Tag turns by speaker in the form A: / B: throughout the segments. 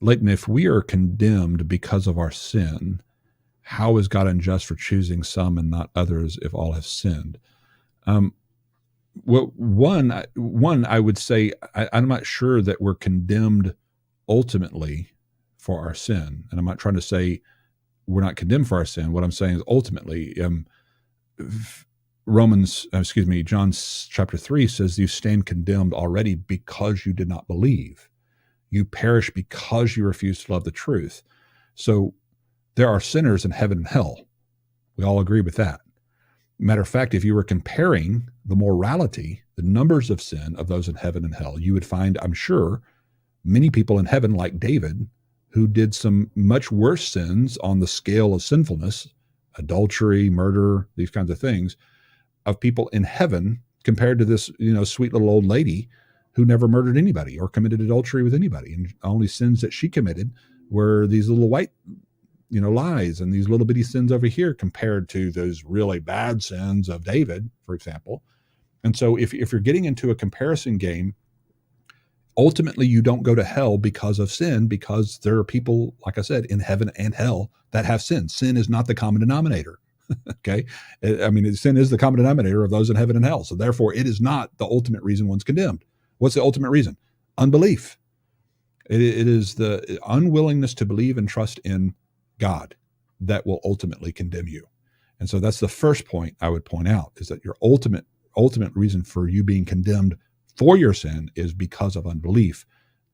A: Leighton, if we are condemned because of our sin, how is God unjust for choosing some and not others if all have sinned? Well, one, I would say I'm not sure that we're condemned ultimately for our sin, and I'm not trying to say we're not condemned for our sin. What I'm saying is ultimately, John chapter 3 says you stand condemned already because you did not believe. You perish because you refuse to love the truth. So there are sinners in heaven and hell. We all agree with that. Matter of fact, if you were comparing the morality, the numbers of sin of those in heaven and hell, you would find, I'm sure, many people in heaven like David who did some much worse sins on the scale of sinfulness, adultery, murder, these kinds of things, of people in heaven compared to this, sweet little old lady who never murdered anybody or committed adultery with anybody. And only sins that she committed were these little white, lies and these little bitty sins over here compared to those really bad sins of David, for example. And so if you're getting into a comparison game, ultimately you don't go to hell because of sin, because there are people, like I said, in heaven and hell that have sin. Sin is not the common denominator. Okay. I mean, sin is the common denominator of those in heaven and hell. So therefore it is not the ultimate reason one's condemned. What's the ultimate reason? Unbelief. It is the unwillingness to believe and trust in God that will ultimately condemn you. And so that's the first point I would point out, is that your ultimate reason for you being condemned for your sin is because of unbelief,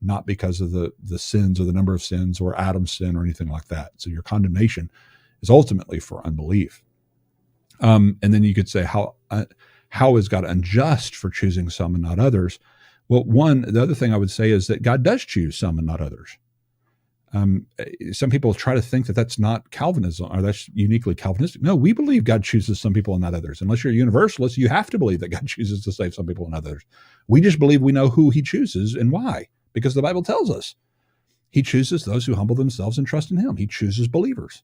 A: not because of the sins or the number of sins or Adam's sin or anything like that. So your condemnation is ultimately for unbelief. And then you could say, how is God unjust for choosing some and not others? Well, the other thing I would say is that God does choose some and not others. Some people try to think that that's not Calvinism or that's uniquely Calvinistic. No, we believe God chooses some people and not others. Unless you're a universalist, you have to believe that God chooses to save some people and others. We just believe we know who he chooses and why, because the Bible tells us he chooses those who humble themselves and trust in him. He chooses believers.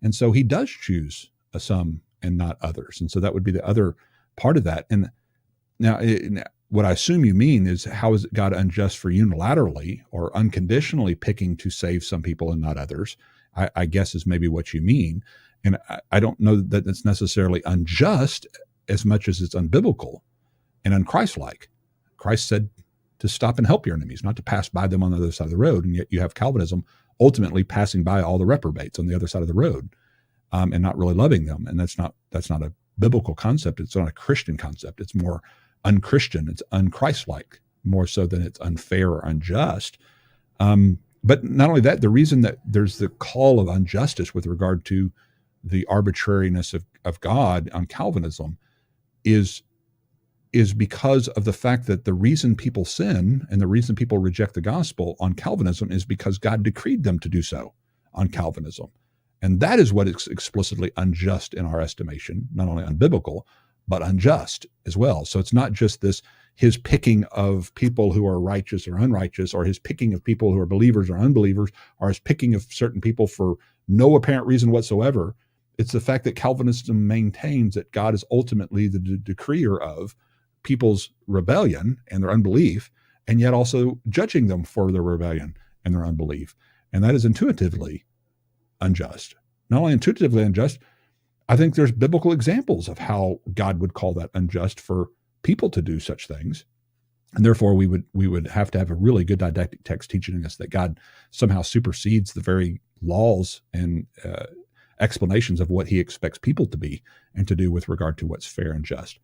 A: And so he does choose some and not others. And so that would be the other part of that. And now, what I assume you mean is, how is God unjust for unilaterally or unconditionally picking to save some people and not others? I guess is maybe what you mean. And I don't know that it's necessarily unjust as much as it's unbiblical and unchristlike. Christ said to stop and help your enemies, not to pass by them on the other side of the road. And yet you have Calvinism ultimately passing by all the reprobates on the other side of the road and not really loving them. And that's not a biblical concept. It's not a Christian concept. It's more unchristian. It's unchristlike, more so than it's unfair or unjust. But not only that, the reason that there's the call of injustice with regard to the arbitrariness of God on Calvinism is because of the fact that the reason people sin and the reason people reject the gospel on Calvinism is because God decreed them to do so on Calvinism. And that is what is explicitly unjust in our estimation, not only unbiblical, but unjust as well. So it's not just his picking of people who are righteous or unrighteous, or his picking of people who are believers or unbelievers, or his picking of certain people for no apparent reason whatsoever. It's the fact that Calvinism maintains that God is ultimately the decreer of people's rebellion and their unbelief, and yet also judging them for their rebellion and their unbelief. And that is intuitively unjust. Not only intuitively unjust, I think there's biblical examples of how God would call that unjust for people to do such things. And therefore we would have to have a really good didactic text teaching us that God somehow supersedes the very laws and explanations of what he expects people to be and to do with regard to what's fair and just.